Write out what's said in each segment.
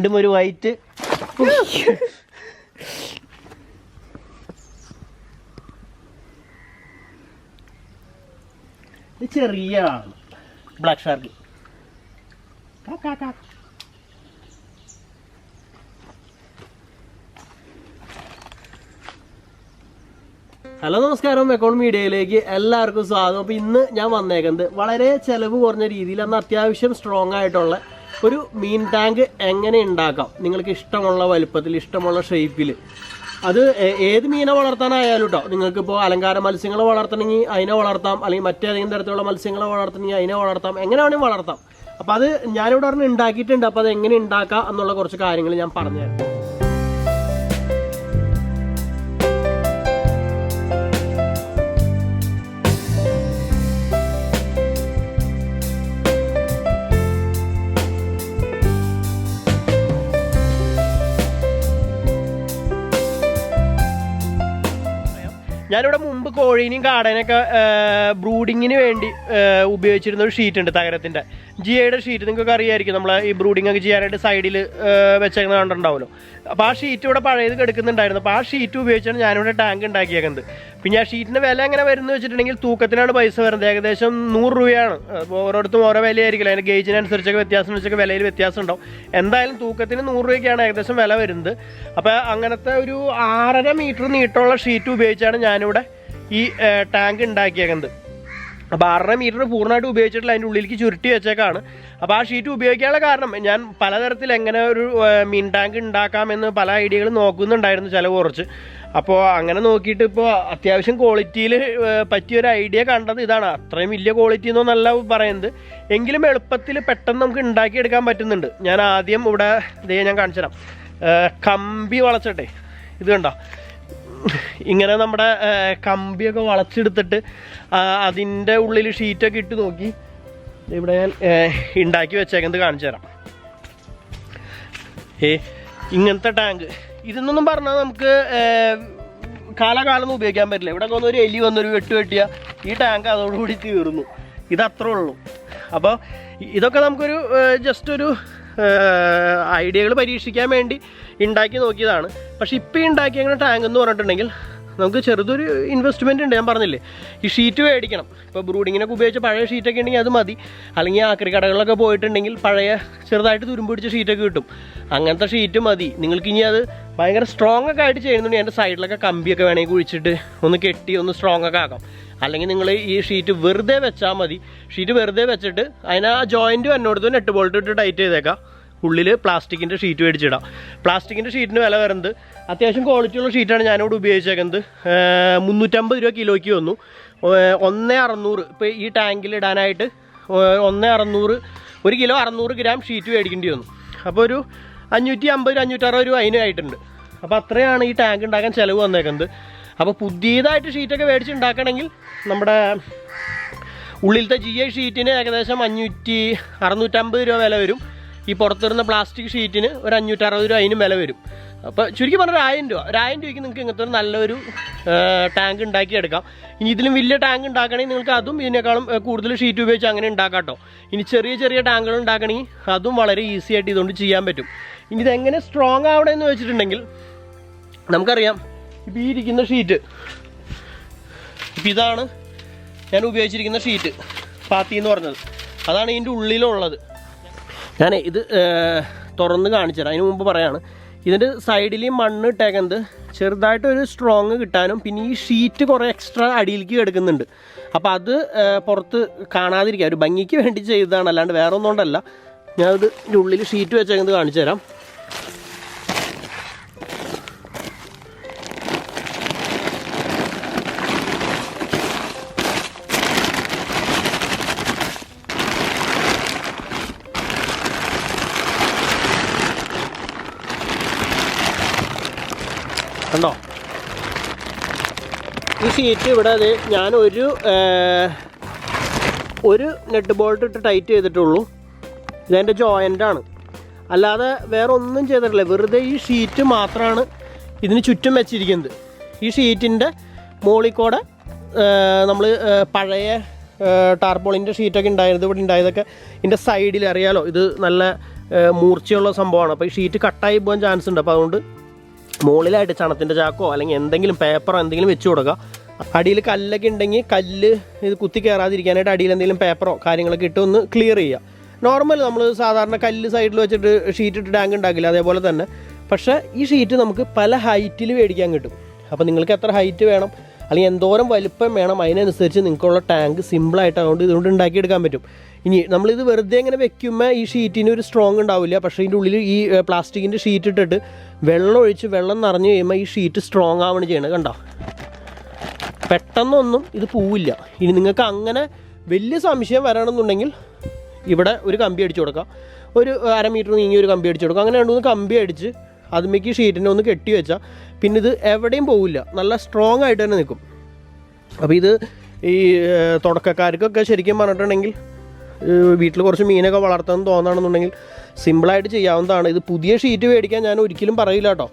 വീണ്ടും ഒരു വൈറ്റ്. ചെറിയ ബ്ലാക്ക് ഷാർക്ക്. ഹലോ നമസ്കാരം, അക്കൗണ്ട് മീഡിയയിലേക്ക് എല്ലാവർക്കും സ്വാഗതം. അപ്പോൾ ഇന്ന് ഞാൻ വന്നേക്കുന്നത് വളരെ ചിലവ് കുറഞ്ഞ രീതിയിൽ എന്നാൽ അത്യാവശ്യം സ്ട്രോങ് ആയിട്ടുള്ള ഒരു മീൻ ടാങ്ക് എങ്ങനെ ഉണ്ടാക്കാം, നിങ്ങൾക്ക് ഇഷ്ടമുള്ള വലുപ്പത്തിൽ ഇഷ്ടമുള്ള ഷേപ്പിൽ. അത് ഏത് മീനെ വളർത്താനായാലും കേട്ടോ. നിങ്ങൾക്കിപ്പോൾ അലങ്കാര മത്സ്യങ്ങളെ വളർത്തണമെങ്കിൽ അതിനെ വളർത്താം, അല്ലെങ്കിൽ മറ്റേതെങ്കിലും തരത്തിലുള്ള മത്സ്യങ്ങളെ വളർത്തണമെങ്കിൽ അതിനെ വളർത്താം, എങ്ങനെ വേണമെങ്കിൽ വളർത്താം. അപ്പോൾ അത് ഞാനിവിടെ പറഞ്ഞ് ഉണ്ടാക്കിയിട്ടുണ്ട്. അപ്പോൾ അത് എങ്ങനെ ഉണ്ടാക്കാം എന്നുള്ള കുറച്ച് കാര്യങ്ങൾ ഞാൻ പറഞ്ഞുതരാം. ഞാനിവിടെ മുമ്പ് കോഴീനെയും കാടനെയൊക്കെ ബ്രൂഡിങ്ങിന് വേണ്ടി ഉപയോഗിച്ചിരുന്ന ഒരു ഷീറ്റ് ഉണ്ട്, തകരത്തിൻ്റെ ജിഐയുടെ ഷീറ്റ്. നിങ്ങൾക്കൊക്കെ അറിയാമായിരിക്കും, നമ്മൾ ഈ ബ്രൂഡിംഗ് ഒക്കെ ചെയ്യാനായിട്ട് സൈഡിൽ വെച്ചേക്കുന്ന കണ്ടിട്ടുണ്ടാവുമല്ലോ. അപ്പോൾ ആ ഷീറ്റ് ഇവിടെ പഴയത് കിടക്കുന്നുണ്ടായിരുന്നു. അപ്പോൾ ആ ഷീറ്റ് ഉപയോഗിച്ചാണ് ഞാനിവിടെ ടാങ്ക് ഉണ്ടാക്കിയേക്കുന്നത്. പിന്നെ ആ ഷീറ്റിൻ്റെ വില എങ്ങനെ വരുന്നത് വെച്ചിട്ടുണ്ടെങ്കിൽ തൂക്കത്തിനാണ് പൈസ വരുന്നത്. ഏകദേശം 100 രൂപയാണ്. അപ്പോൾ ഓരോരുത്തരും ഓരോ വിലയായിരിക്കില്ല, അതിൻ്റെ ഗേജിനനുസരിച്ചൊക്കെ വ്യത്യാസം വെച്ചൊക്കെ വിലയിൽ വ്യത്യാസം ഉണ്ടാവും. എന്തായാലും തൂക്കത്തിന് 100 രൂപയ്ക്കാണ് ഏകദേശം വില വരുന്നത്. അപ്പോൾ അങ്ങനത്തെ ഒരു 6.5 മീറ്റർ നീട്ടമുള്ള ഷീറ്റ് ഉപയോഗിച്ചാണ് ഞാനിവിടെ ഈ ടാങ്ക് ഉണ്ടാക്കിയേക്കുന്നത്. അപ്പോൾ 6.5 മീറ്റർ പൂർണ്ണമായിട്ട് ഉപയോഗിച്ചിട്ടുള്ള അതിൻ്റെ ഉള്ളിലേക്ക് ചുരുട്ടി വെച്ചേക്കാണ്. അപ്പോൾ ആ ഷീറ്റ് ഉപയോഗിക്കാനുള്ള കാരണം ഞാൻ പലതരത്തിൽ എങ്ങനെ ഒരു മീൻ ടാങ്ക് ഉണ്ടാക്കാമെന്ന് പല ഐഡിയകൾ നോക്കുന്നുണ്ടായിരുന്നു, ചിലവ് കുറച്ച്. അപ്പോൾ അങ്ങനെ നോക്കിയിട്ട് ഇപ്പോൾ അത്യാവശ്യം ക്വാളിറ്റിയിൽ പറ്റിയൊരു ഐഡിയ കണ്ടത് ഇതാണ്. അത്രയും വലിയ ക്വാളിറ്റി എന്നൊന്നല്ല പറയുന്നത്, എങ്കിലും എളുപ്പത്തിൽ പെട്ടെന്ന് നമുക്ക് ഉണ്ടാക്കിയെടുക്കാൻ പറ്റുന്നുണ്ട്. ഞാൻ ആദ്യം ഇവിടെ ഞാൻ കാണിച്ചു തരാം. കമ്പി വളച്ചിട്ടെ, ഇത് കണ്ടോ, ഇങ്ങനെ നമ്മുടെ കമ്പിയൊക്കെ വളച്ചെടുത്തിട്ട് അതിൻ്റെ ഉള്ളിൽ ഷീറ്റൊക്കെ ഇട്ട് നോക്കി ഇവിടെ ഞാൻ ഉണ്ടാക്കി വെച്ചേക്കുന്നത് കാണിച്ചു തരാം. ഇങ്ങനത്തെ ടാങ്ക് ഇതെന്നൊന്നും പറഞ്ഞാൽ നമുക്ക് കാലകാലം ഉപയോഗിക്കാൻ പറ്റില്ല. ഇവിടെ വന്നൊരു എലി വന്നൊരു വെട്ടിയാൽ ഈ ടാങ്ക് അതോടുകൂടി തീർന്നു. ഇതത്രേ ഉള്ളൂ. അപ്പോൾ ഇതൊക്കെ നമുക്കൊരു ജസ്റ്റ് ഒരു ഐഡിയകൾ പരീക്ഷിക്കാൻ വേണ്ടി ഉണ്ടാക്കി നോക്കിയതാണ്. പക്ഷെ ഇപ്പോൾ ഉണ്ടാക്കിയ അങ്ങനെ ടാങ്ക് എന്ന് പറഞ്ഞിട്ടുണ്ടെങ്കിൽ നമുക്ക് ചെറുതൊരു ഇൻവെസ്റ്റ്മെൻറ്റ് ഉണ്ട്. ഞാൻ പറഞ്ഞില്ലേ, ഈ ഷീറ്റ് മേടിക്കണം. ഇപ്പോൾ ബ്രൂഡിങ്ങിനൊക്കെ ഉപയോഗിച്ച പഴയ ഷീറ്റൊക്കെ ഉണ്ടെങ്കിൽ അത് മതി. അല്ലെങ്കിൽ ആക്രി കടകളിലൊക്കെ പോയിട്ടുണ്ടെങ്കിൽ പഴയ ചെറുതായിട്ട് തുരുമ്പ് പിടിച്ച ഷീറ്റൊക്കെ കിട്ടും. അങ്ങനത്തെ ഷീറ്റ് മതി. നിങ്ങൾക്ക് ഇനി അത് ഭയങ്കര സ്ട്രോങ് ഒക്കെ ആയിട്ട് ചെയ്യുന്നുണ്ടെങ്കിൽ എൻ്റെ സൈഡിലൊക്കെ കമ്പിയൊക്കെ വേണമെങ്കിൽ കുഴിച്ചിട്ട് ഒന്ന് കെട്ടി ഒന്ന് സ്ട്രോങ് ഒക്കെ ആക്കാം. അല്ലെങ്കിൽ നിങ്ങൾ ഈ ഷീറ്റ് വെറുതെ വെച്ചാൽ മതി. ഷീറ്റ് വെറുതെ വെച്ചിട്ട് അതിന് ആ ജോയിൻറ്റ് വന്നോടത്ത് നെറ്റ് ബോൾട്ട് ഇട്ട് ടൈറ്റ് ചെയ്തേക്കാം. ഉള്ളിൽ പ്ലാസ്റ്റിക്കിൻ്റെ ഷീറ്റ് മേടിച്ചിടാം. പ്ലാസ്റ്റിക്കിൻ്റെ ഷീറ്റിന് വില വരുന്നത് അത്യാവശ്യം ക്വാളിറ്റിയുള്ള ഷീറ്റാണ് ഞാനിവിടെ ഉപയോഗിച്ചേക്കുന്നത്. 350 രൂപ കിലോയ്ക്ക് വന്നു. 1,600 ഇപ്പോൾ ഈ ടാങ്കിൽ ഇടാനായിട്ട് 1,600 1 കിലോ 600 ഗ്രാം ഷീറ്റ് മേടിക്കേണ്ടി വന്നു. അപ്പോൾ ഒരു 550-560 രൂപ അതിനായിട്ടുണ്ട്. അപ്പോൾ അത്രയാണ് ഈ ടാങ്ക് ഉണ്ടാക്കാൻ ചിലവ് വന്നേക്കുന്നത്. അപ്പോൾ പുതിയതായിട്ട് ഷീറ്റൊക്കെ മേടിച്ച് ഉണ്ടാക്കണമെങ്കിൽ നമ്മുടെ ഉള്ളിലത്തെ GI ഷീറ്റിന് ഏകദേശം 500-650 രൂപ വില വരും. ഈ പുറത്തിരുന്ന പ്ലാസ്റ്റിക് ഷീറ്റിന് ഒരു 560 രൂപ അതിനും വില വരും. അപ്പോൾ ചുരുക്കി പറഞ്ഞാൽ 1,000 രൂപ. 1,000 രൂപയ്ക്ക് നിങ്ങൾക്ക് ഇങ്ങനത്തെ ഒരു നല്ലൊരു ടാങ്ക് ഉണ്ടാക്കിയെടുക്കാം. ഇനി ഇതിലും വലിയ ടാങ്ക് ഉണ്ടാക്കണമെങ്കിൽ നിങ്ങൾക്ക് അതും ഇതിനേക്കാളും കൂടുതൽ ഷീറ്റ് ഉപയോഗിച്ച് അങ്ങനെ ഉണ്ടാക്കാം കേട്ടോ. ഇനി ചെറിയ ചെറിയ ടാങ്കുകൾ ഉണ്ടാക്കണമെങ്കിൽ അതും വളരെ ഈസി ആയിട്ട് ഇതുകൊണ്ട് ചെയ്യാൻ പറ്റും. ഇനി ഇതെങ്ങനെ സ്ട്രോങ് ആവണമെന്ന് വെച്ചിട്ടുണ്ടെങ്കിൽ നമുക്കറിയാം, ഇപ്പോൾ ഈ ഇരിക്കുന്ന ഷീറ്റ്, ഇപ്പം ഇതാണ് ഞാൻ ഉപയോഗിച്ചിരിക്കുന്ന ഷീറ്റ്, പാത്തി എന്ന് പറഞ്ഞത്. അതാണ് ഇതിൻ്റെ ഉള്ളിലുള്ളത്. ഞാൻ ഇത് തുറന്ന് കാണിച്ചു തരാം. അതിന് മുമ്പ് പറയാണ്, ഇതിൻ്റെ സൈഡിൽ മണ്ണ് ഇട്ടേക്കുന്നത് ചെറുതായിട്ടൊരു സ്ട്രോങ് കിട്ടാനും പിന്നെ ഈ ഷീറ്റ് കുറേ എക്സ്ട്രാ അടിയിലേക്ക് കിടക്കുന്നുണ്ട്. അപ്പോൾ അത് പുറത്ത് കാണാതിരിക്കുക, ഒരു ഭംഗിക്ക് വേണ്ടി ചെയ്തതാണ്, അല്ലാണ്ട് വേറെ ഒന്നുകൊണ്ടല്ല. ഞാനത് ഇതിൻ്റെ ഉള്ളിൽ ഷീറ്റ് വെച്ചേക്കുന്നത് കാണിച്ചു തരാം. കണ്ടോ, ഈ ഷീറ്റ് ഇവിടെ അത് ഞാൻ ഒരു നെറ്റ് ബോൾട്ട് ഇട്ട് ടൈറ്റ് ചെയ്തിട്ടുള്ളൂ. ഇതെൻ്റെ ജോയിൻ്റാണ്, അല്ലാതെ വേറെ ഒന്നും ചെയ്തിട്ടില്ല. വെറുതെ ഈ ഷീറ്റ് മാത്രമാണ് ഇതിന് ചുറ്റും വെച്ചിരിക്കുന്നത്. ഈ ഷീറ്റിൻ്റെ മുകളിൽ കൂടെ നമ്മൾ പഴയ ടാർപോളിൻ്റെ ഷീറ്റൊക്കെ ഉണ്ടായിരുന്നു ഇവിടെ ഉണ്ടായതൊക്കെ ഇതിൻ്റെ സൈഡിൽ അറിയാലോ, ഇത് നല്ല മൂർച്ചയുള്ള സംഭവമാണ്. അപ്പോൾ ഈ ഷീറ്റ് കട്ടായി പോകാൻ ചാൻസ് ഉണ്ട്. അപ്പോൾ അതുകൊണ്ട് മുകളിലായിട്ട് ചണത്തിൻ്റെ ചാക്കോ അല്ലെങ്കിൽ എന്തെങ്കിലും പേപ്പറോ എന്തെങ്കിലും വെച്ച് കൊടുക്കുക. അടിയിൽ കല്ലൊക്കെ ഉണ്ടെങ്കിൽ കല്ല് ഇത് കുത്തി കയറാതിരിക്കാനായിട്ട് അടിയിൽ എന്തെങ്കിലും പേപ്പറോ കാര്യങ്ങളൊക്കെ ഇട്ട് ഒന്ന് ക്ലിയർ ചെയ്യുക. നോർമൽ നമ്മൾ സാധാരണ കല്ല് സൈഡിൽ വെച്ചിട്ട് ഷീറ്റ് ഇട്ട് ടാങ്ക് ഉണ്ടാക്കില്ല, അതേപോലെ തന്നെ. പക്ഷേ ഈ ഷീറ്റ് നമുക്ക് പല ഹൈറ്റിൽ മേടിക്കാൻ കിട്ടും. അപ്പോൾ നിങ്ങൾക്ക് എത്ര ഹൈറ്റ് വേണം അല്ലെങ്കിൽ എന്തോരം വലുപ്പം വേണം അതിനനുസരിച്ച് നിങ്ങൾക്കുള്ള ടാങ്ക് സിമ്പിളായിട്ട് ഇതുകൊണ്ട് ഉണ്ടാക്കിയെടുക്കാൻ പറ്റും. ഇനി നമ്മളിത് വെറുതെ ഇങ്ങനെ വെക്കുമ്പോൾ ഈ ഷീറ്റിന് ഒരു സ്ട്രോങ് ഉണ്ടാവില്ല. പക്ഷേ ഇതിൻ്റെ ഉള്ളിൽ ഈ പ്ലാസ്റ്റിക്കിൻ്റെ ഷീറ്റ് ഇട്ടിട്ട് വെള്ളം ഒഴിച്ച് വെള്ളം നിറഞ്ഞു കഴിയുമ്പോൾ ഈ ഷീറ്റ് സ്ട്രോങ് ആവുകയാണ് ചെയ്യണത്. കണ്ടോ, പെട്ടെന്നൊന്നും ഇത് പോവില്ല. ഇനി നിങ്ങൾക്ക് അങ്ങനെ വലിയ സംശയം വരണമെന്നുണ്ടെങ്കിൽ ഇവിടെ ഒരു കമ്പി അടിച്ചു കൊടുക്കാം, ഒരു 1/2 മീറ്റർ നീങ്ങി ഒരു കമ്പി അടിച്ചു കൊടുക്കാം. അങ്ങനെ 2-3 കമ്പി അടിച്ച് അതുമേക്ക് ഷീറ്റിനെ ഒന്ന് കെട്ടി വെച്ചാൽ പിന്നെ ഇത് എവിടെയും പോവില്ല, നല്ല സ്ട്രോങ് ആയിട്ട് തന്നെ നിൽക്കും. അപ്പോൾ ഇത് ഈ തുടക്കക്കാർക്കൊക്കെ ശരിക്കും പറഞ്ഞിട്ടുണ്ടെങ്കിൽ വീട്ടിൽ കുറച്ച് മീനൊക്കെ വളർത്താൻ തോന്നുകയാണെന്നുണ്ടെങ്കിൽ സിമ്പിളായിട്ട് ചെയ്യാവുന്നതാണ്. ഇത് പുതിയ ഷീറ്റ് മേടിക്കാൻ ഞാൻ ഒരിക്കലും പറയില്ല കേട്ടോ.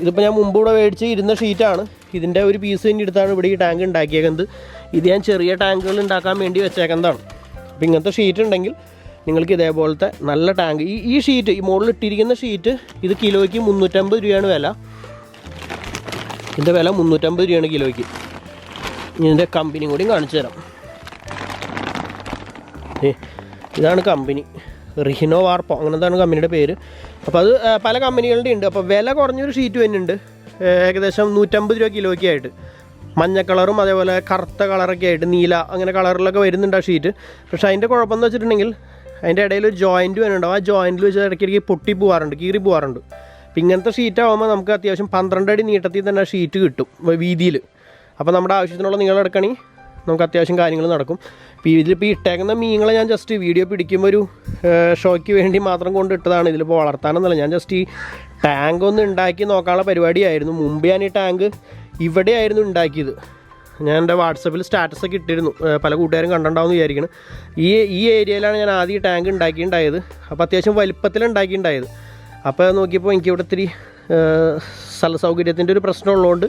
ഇതിപ്പോൾ ഞാൻ മുമ്പ് ഇവിടെ മേടിച്ച് ഇരുന്ന ഷീറ്റാണ്. ഇതിൻ്റെ ഒരു പീസ് തന്നെ എടുത്താണ് ഇവിടെ ഈ ടാങ്ക് ഉണ്ടാക്കിയേക്കുന്നത്. ഇത് ഞാൻ ചെറിയ ടാങ്കുകൾ ഉണ്ടാക്കാൻ വേണ്ടി വെച്ചേക്കുന്നതാണ്. അപ്പോൾ ഇങ്ങനത്തെ ഷീറ്റ് ഉണ്ടെങ്കിൽ നിങ്ങൾക്ക് ഇതേപോലത്തെ നല്ല ടാങ്ക് ഈ ഷീറ്റ് ഈ മുകളിൽ ഇട്ടിരിക്കുന്ന ഷീറ്റ് ഇത് കിലോയ്ക്ക് 350 രൂപയാണ് വില. ഇതിൻ്റെ വില 350 രൂപയാണ് കിലോയ്ക്ക്. ഇതിൻ്റെ കമ്പനിയും കൂടിയും കാണിച്ചു തരാം. ഇതാണ് കമ്പനി, റിഹിനോ വാർപ്പോ അങ്ങനത്താണ് കമ്പനിയുടെ പേര്. അപ്പോൾ അത് പല കമ്പനികളുടെ ഉണ്ട്. അപ്പോൾ വില കുറഞ്ഞൊരു ഷീറ്റ് തന്നെയുണ്ട്, ഏകദേശം 150 രൂപ കിലോയ്ക്ക് ആയിട്ട്. മഞ്ഞ കളറും അതേപോലെ കറുത്ത കളറൊക്കെ ആയിട്ട് നീല അങ്ങനെ കളറിലൊക്കെ വരുന്നുണ്ട് ആ ഷീറ്റ്. പക്ഷേ അതിൻ്റെ കുഴപ്പമെന്ന് വെച്ചിട്ടുണ്ടെങ്കിൽ അതിൻ്റെ ഇടയിൽ ഒരു ജോയിൻറ്റ് വരുന്നുണ്ടാവും. ആ ജോയിൻറ്റിൽ വെച്ച് ഇടയ്ക്കിടയ്ക്ക് പൊട്ടി പോകാറുണ്ട്, കീറി പോകാറുണ്ട്. അപ്പോൾ ഇങ്ങനത്തെ ഷീറ്റ് ആകുമ്പോൾ നമുക്ക് അത്യാവശ്യം 12 അടി നീട്ടത്തിൽ തന്നെ ആ ഷീറ്റ് കിട്ടും വീതിയിൽ. അപ്പോൾ നമ്മുടെ ആവശ്യത്തിനുള്ള നീളം എടുക്കണമെങ്കിൽ നമുക്ക് അത്യാവശ്യം കാര്യങ്ങൾ നടക്കും. ഇപ്പോൾ ഇതിലിപ്പോൾ ഇട്ടേക്കുന്ന മീനുകളെ ഞാൻ ജസ്റ്റ് വീഡിയോ പിടിക്കുമ്പോൾ ഒരു ഷോയ്ക്ക് വേണ്ടി മാത്രം കൊണ്ടിട്ടതാണ്. ഇതിലിപ്പോൾ വളർത്താനൊന്നുമല്ല, ഞാൻ ജസ്റ്റ് ഈ ടാങ്ക് ഒന്ന് ഉണ്ടാക്കി നോക്കാനുള്ള പരിപാടിയായിരുന്നു. മുമ്പ് ഞാൻ ഈ ടാങ്ക് ഇവിടെയായിരുന്നു ഉണ്ടാക്കിയത്. ഞാൻ എൻ്റെ വാട്സപ്പിൽ സ്റ്റാറ്റസൊക്കെ ഇട്ടിരുന്നു, പല കൂട്ടുകാരും കണ്ടിട്ടുണ്ടാവും എന്ന് വിചാരിക്കണം. ഈ ഏരിയയിലാണ് ഞാൻ ആദ്യം ഈ ടാങ്ക് ഉണ്ടാക്കിയിട്ടുണ്ടായത്. അപ്പോൾ അത്യാവശ്യം വലിപ്പത്തിലുണ്ടാക്കിയിട്ടുണ്ടായത്. അപ്പോൾ നോക്കിയപ്പോൾ എനിക്കിവിടെ ഇത്തിരി സ്ഥല സൗകര്യത്തിൻ്റെ ഒരു പ്രശ്നമുള്ളതുകൊണ്ട്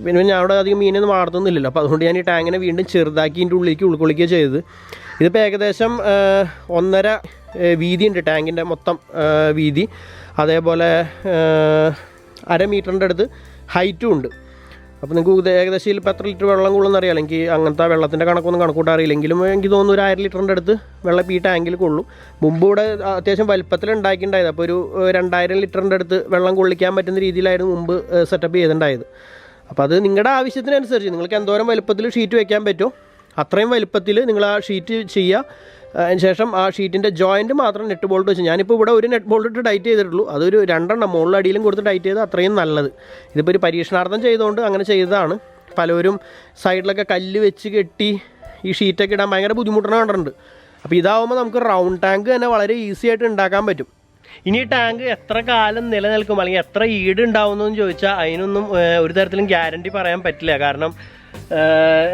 പിന്നെ ഞാൻ അവിടെ അധികം മീനൊന്നും വളർത്തുന്നില്ലല്ലോ. അപ്പോൾ അതുകൊണ്ട് ഞാൻ ഈ ടാങ്കിനെ വീണ്ടും ചെറുതാക്കി ഇതിൻ്റെ ഉള്ളിലേക്ക് ഉൾക്കൊള്ളിക്കുകയാണ് ചെയ്തത്. ഇതിപ്പോൾ ഏകദേശം 1.5 വീതി ഉണ്ട് ടാങ്കിൻ്റെ മൊത്തം വീതി. അതേപോലെ 1/2 മീറ്ററിൻ്റെ അടുത്ത് ഹൈറ്റും ഉണ്ട്. അപ്പോൾ നിങ്ങൾക്ക് ഏകദേശം ഇപ്പോൾ എത്ര ലിറ്റർ വെള്ളം കൊള്ളുമെന്ന് അറിയാമല്ലോ. എനിക്ക് അങ്ങനത്തെ വെള്ളത്തിൻ്റെ കണക്കൊന്നും കണക്കൂട്ടാൻ അറിയില്ലെങ്കിലും എനിക്ക് തോന്നുന്നു ഒരു 1/2 ലിറ്ററിൻ്റെ അടുത്ത് വെള്ളം ഈ ടാങ്കിൽ കൊള്ളും. മുമ്പ് ഇവിടെ അത്യാവശ്യം വലിപ്പത്തിൽ ഉണ്ടാക്കിയിട്ടുണ്ടായത്. അപ്പോൾ ഒരു 2000 ലിറ്ററിൻ്റെ അടുത്ത് വെള്ളം കൊള്ളിക്കാൻ പറ്റുന്ന രീതിയിലായിരുന്നു മുമ്പ് സെറ്റപ്പ് ചെയ്തിട്ടുണ്ടായത്. അപ്പോൾ അത് നിങ്ങളുടെ ആവശ്യത്തിനനുസരിച്ച് നിങ്ങൾക്ക് എന്തോരം വലുപ്പത്തിൽ ഷീറ്റ് വയ്ക്കാൻ പറ്റുമോ അത്രയും വലുപ്പത്തിൽ നിങ്ങൾ ആ ഷീറ്റ് ചെയ്യുക. അതിന് ശേഷം ആ ഷീറ്റിൻ്റെ ജോയിൻറ്റ് മാത്രം നെറ്റ് ബോൾട്ട് വെച്ച്, ഞാനിപ്പോൾ ഇവിടെ ഒരു നെറ്റ് ബോൾട്ട് ഇട്ട് ടൈറ്റ് ചെയ്തിട്ടുള്ളൂ. അതൊരു 2 മുകളിലടിയിലും കൊടുത്ത് ടൈറ്റ് ചെയ്ത് അത്രയും നല്ലത്. ഇതിപ്പോൾ ഒരു പരീക്ഷണാർത്ഥം ചെയ്തുകൊണ്ട് അങ്ങനെ ചെയ്തതാണ്. പലരും സൈഡിലൊക്കെ കല്ല് വെച്ച് കെട്ടി ഈ ഷീറ്റൊക്കെ ഇടാൻ ഭയങ്കര ബുദ്ധിമുട്ടാണ് കണ്ടിട്ടുണ്ട്. അപ്പോൾ ഇതാവുമ്പോൾ നമുക്ക് റൗണ്ട് ടാങ്ക് തന്നെ വളരെ ഈസി ആയിട്ട് ഉണ്ടാക്കാൻ പറ്റും. ഇനി ടാങ്ക് എത്ര കാലം നിലനിൽക്കും അല്ലെങ്കിൽ എത്ര ഈട് ഉണ്ടാവുമെന്ന് ചോദിച്ചാൽ അതിനൊന്നും ഒരു തരത്തിലും ഗ്യാരണ്ടി പറയാൻ പറ്റില്ല. കാരണം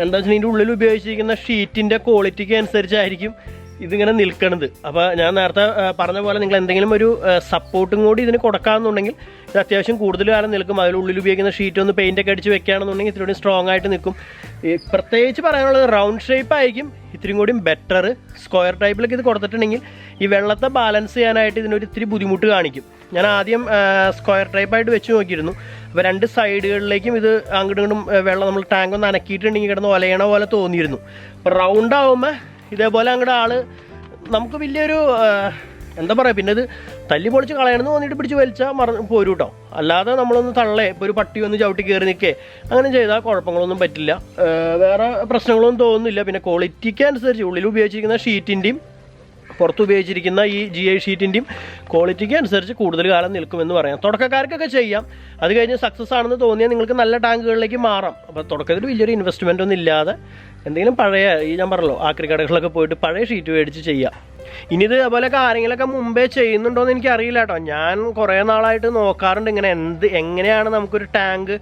എന്താ വെച്ചാൽ ഇതിൻ്റെ ഉള്ളിൽ ഉപയോഗിച്ചിരിക്കുന്ന ഷീറ്റിൻ്റെ ക്വാളിറ്റിക്ക് അനുസരിച്ചായിരിക്കും ഇതിങ്ങനെ നിൽക്കണത്. അപ്പോൾ ഞാൻ നേരത്തെ പറഞ്ഞ പോലെ നിങ്ങൾ എന്തെങ്കിലും ഒരു സപ്പോർട്ടും കൂടി ഇതിന് കൊടുക്കാമെന്നുണ്ടെങ്കിൽ ഇത് അത്യാവശ്യം കൂടുതൽ കാലം നിൽക്കും. അതിനുള്ളിൽ ഉപയോഗിക്കുന്ന ഷീറ്റ് ഒന്ന് പെയിൻ്റൊക്കെ അടിച്ച് വെക്കുകയാണെന്നുണ്ടെങ്കിൽ ഇത്തിരി സ്ട്രോങ് ആയിട്ട് നിൽക്കും. പ്രത്യേകിച്ച് പറയാനുള്ളത് റൗണ്ട് ഷേപ്പ് ആയിരിക്കും ഇത്തിരി കൂടി ബെറ്റർ. സ്ക്വയർ ടൈപ്പിലൊക്കെ ഇത് കൊടുത്തിട്ടുണ്ടെങ്കിൽ ഈ വെള്ളത്തെ ബാലൻസ് ചെയ്യാനായിട്ട് ഇതിനൊരു ഇത്തിരി ബുദ്ധിമുട്ട് കാണിക്കും. ഞാൻ ആദ്യം സ്ക്വയർ ടൈപ്പായിട്ട് വെച്ച് നോക്കിയിരുന്നു. അപ്പോൾ 2 സൈഡുകളിലേക്കും ഇത് അങ്ങോട്ടും ഇങ്ങോട്ടും വെള്ളം നമ്മൾ ടാങ്ക് ഒന്ന് അനക്കിയിട്ടുണ്ടെങ്കിൽ കിടന്ന് ഒലയണ പോലെ തോന്നിയിരുന്നു. അപ്പോൾ റൗണ്ട് ആകുമ്പോൾ ഇതേപോലെ അങ്ങോട്ട് നമുക്ക് വലിയൊരു എന്താ പറയുക, പിന്നെ ഇത് തല്ലി പൊളിച്ച് കളയണമെന്ന് തോന്നിയിട്ട് പിടിച്ച് വലിച്ചാൽ പോരും കേട്ടോ. അല്ലാതെ നമ്മളൊന്ന് ഇപ്പോൾ ഒരു പട്ടി ഒന്ന് ചവിട്ടി കയറി നിൽക്കേ അങ്ങനെ ചെയ്താൽ കുഴപ്പങ്ങളൊന്നും പറ്റില്ല, വേറെ പ്രശ്നങ്ങളൊന്നും തോന്നുന്നില്ല. പിന്നെ ക്വാളിറ്റിക്ക് അനുസരിച്ച് ഉള്ളിൽ ഉപയോഗിച്ചിരിക്കുന്ന ഷീറ്റിൻ്റെയും പുറത്ത് ഉപയോഗിച്ചിരിക്കുന്ന ഈ GI ഷീറ്റിൻ്റെയും ക്വാളിറ്റിക്ക് അനുസരിച്ച് കൂടുതൽ കാലം നിൽക്കുമെന്ന് പറയാം. തുടക്കക്കാർക്കൊക്കെ ചെയ്യാം. അത് കഴിഞ്ഞ് സക്സസ് ആണെന്ന് തോന്നിയാൽ നിങ്ങൾക്ക് നല്ല ടാങ്കുകളിലേക്ക് മാറാം. അപ്പോൾ തുടക്കത്തിൽ വലിയൊരു ഇൻവെസ്റ്റ്മെൻ്റ് ഒന്നും ഇല്ലാതെ എന്തെങ്കിലും പഴയ ഞാൻ പറഞ്ഞല്ലോ ആക്രി കടകളിലൊക്കെ പോയിട്ട് പഴയ ഷീറ്റ് മേടിച്ച് ചെയ്യാം. ഇനി ഇത് അതുപോലെയൊക്കെ ആരെങ്കിലുമൊക്കെ മുമ്പേ ചെയ്യുന്നുണ്ടോ എന്ന് എനിക്കറിയില്ല കേട്ടോ. ഞാൻ കുറേ നാളായിട്ട് നോക്കാറുണ്ട് ഇങ്ങനെ എങ്ങനെയാണ് നമുക്കൊരു ടാങ്ക്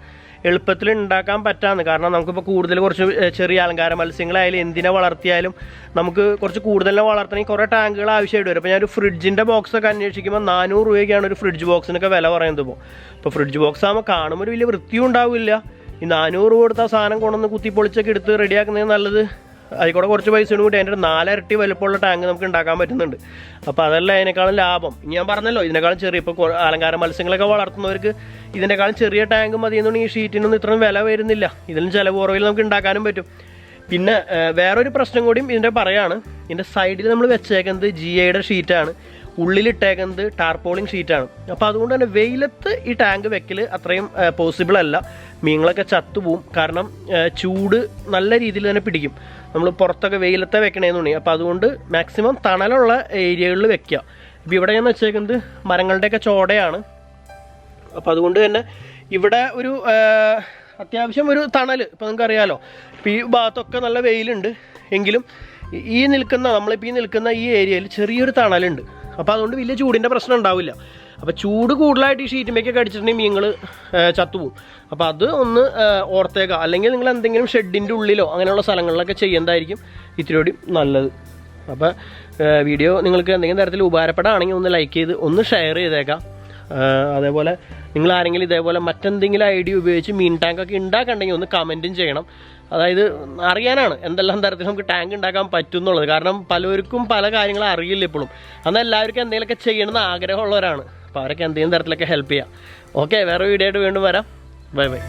എളുപ്പത്തിൽ ഉണ്ടാക്കാൻ പറ്റാമെന്ന്. കാരണം നമുക്കിപ്പോൾ കൂടുതൽ കുറച്ച് ചെറിയ അലങ്കാര മത്സ്യങ്ങളായാലും എന്തിനെ വളർത്തിയാലും നമുക്ക് കുറച്ച് കൂടുതലിനെ വളർത്തണമെങ്കിൽ കുറേ ടാങ്കുകൾ ആവശ്യമായിട്ട് വരും. അപ്പോൾ ഞാനൊരു ഫ്രിഡ്ജിൻ്റെ ബോക്സൊക്കെ അന്വേഷിക്കുമ്പോൾ 400 രൂപയ്ക്കാണ് ഒരു ഫ്രിഡ്ജ് ബോക്സിനൊക്കെ വില പറയുന്നത്. ഇപ്പോൾ ഫ്രിഡ്ജ് ബോക്സ് ആകുമ്പോൾ കാണുമ്പോൾ ഒരു വലിയ വൃത്തിയും ഉണ്ടാവില്ല. ഈ 400 രൂപ കൊടുത്ത സാധനം കൊണ്ടുവന്ന് കുത്തിപ്പൊളിച്ചൊക്കെ എടുത്ത് റെഡിയാക്കുന്നതിന് നല്ലത് അതിൽ കൂടെ കുറച്ച് പൈസയോട് കൂടി അതിൻ്റെ 4 ഇരട്ടി വലുപ്പമുള്ള ടാങ്ക് നമുക്ക് ഉണ്ടാക്കാൻ പറ്റുന്നുണ്ട്. അപ്പോൾ അതല്ല അതിനേക്കാളും ലാഭം. ഞാൻ പറഞ്ഞല്ലോ ഇതിനേക്കാളും ചെറിയ, ഇപ്പോൾ അലങ്കാര മത്സ്യങ്ങളൊക്കെ വളർത്തുന്നവർക്ക് ഇതിനേക്കാളും ചെറിയ ടാങ്ക് മതി എന്നുണ്ടെങ്കിൽ ഈ ഷീറ്റിനൊന്നും ഇത്രയും വില വരുന്നില്ല. ഇതിലും ചിലവ് കുറവിൽ നമുക്ക് ഉണ്ടാക്കാനും പറ്റും. പിന്നെ വേറൊരു പ്രശ്നം കൂടിയും ഇതിൻ്റെ പറയാണ്, ഇതിൻ്റെ സൈഡിൽ നമ്മൾ വെച്ചേക്കുന്നത് GIയുടെ ഷീറ്റാണ്, ഉള്ളിലിട്ടേക്കുന്നത് ടാർപോളിങ് ഷീറ്റാണ്. അപ്പോൾ അതുകൊണ്ട് തന്നെ വെയിലത്ത് ഈ ടാങ്ക് വെക്കൽ അത്രയും പോസിബിൾ അല്ല. മീനുകളൊക്കെ ചത്തുപോകും. കാരണം ചൂട് നല്ല രീതിയിൽ തന്നെ പിടിക്കും നമ്മൾ പുറത്തൊക്കെ വെയിലത്തെ വെക്കണേന്നുണ്ടെങ്കിൽ. അപ്പോൾ അതുകൊണ്ട് മാക്സിമം തണലുള്ള ഏരിയകളിൽ വെക്കുക. ഇപ്പോൾ ഇവിടെ ഞാൻ വെച്ചേക്കുന്നത് മരങ്ങളുടെയൊക്കെ ചോടയാണ്. അപ്പോൾ അതുകൊണ്ട് തന്നെ ഇവിടെ ഒരു അത്യാവശ്യം ഒരു തണൽ, ഇപ്പോൾ നിങ്ങൾക്കറിയാമല്ലോ, ഇപ്പോൾ ഈ ഭാഗത്തൊക്കെ നല്ല വെയിലുണ്ട് എങ്കിലും നമ്മളിപ്പോൾ ഈ നിൽക്കുന്ന ഈ ഏരിയയിൽ ചെറിയൊരു തണലുണ്ട്. അപ്പോൾ അതുകൊണ്ട് വലിയ ചൂടിൻ്റെ പ്രശ്നം ഉണ്ടാവില്ല. അപ്പോൾ ചൂട് കൂടുതലായിട്ട് ഈ ഷീറ്റുമേക്കൊക്കെ അടിച്ചിട്ടുണ്ടെങ്കിൽ മീനുകൾ ചത്തുപോകും. അപ്പോൾ അത് ഒന്ന് ഓർത്തേക്കുക. അല്ലെങ്കിൽ നിങ്ങൾ എന്തെങ്കിലും ഷെഡിൻ്റെ ഉള്ളിലോ അങ്ങനെയുള്ള സ്ഥലങ്ങളിലൊക്കെ ചെയ്യുന്നതായിരിക്കും ഇത്തിരി കൂടി നല്ലത്. അപ്പോൾ വീഡിയോ നിങ്ങൾക്ക് എന്തെങ്കിലും തരത്തിൽ ഉപകാരപ്പെടുകയാണെങ്കിൽ ഒന്ന് ലൈക്ക് ചെയ്ത് ഒന്ന് ഷെയർ ചെയ്തേക്കാം. അതേപോലെ നിങ്ങൾ ആരെങ്കിലും ഇതേപോലെ മറ്റെന്തെങ്കിലും ഐഡിയ ഉപയോഗിച്ച് മീൻ ടാങ്കൊക്കെ ഉണ്ടാക്കണമെങ്കിൽ ഒന്ന് കമൻറ്റും ചെയ്യണം. അതായത് അറിയാനാണ് എന്തെല്ലാം തരത്തിൽ നമുക്ക് ടാങ്ക് ഉണ്ടാക്കാൻ പറ്റും എന്നുള്ളത്. കാരണം പലർക്കും പല കാര്യങ്ങളും അറിയില്ല ഇപ്പോഴും. എന്നാൽ എല്ലാവർക്കും എന്തെങ്കിലുമൊക്കെ ചെയ്യണമെന്ന് ആഗ്രഹമുള്ളവരാണ്. അപ്പോൾ അവരൊക്കെ എന്തെങ്കിലും തരത്തിലൊക്കെ ഹെൽപ്പ് ചെയ്യാം. ഓക്കെ, വേറെ വീഡിയോ ആയിട്ട് വീണ്ടും വരാം. Bye bye.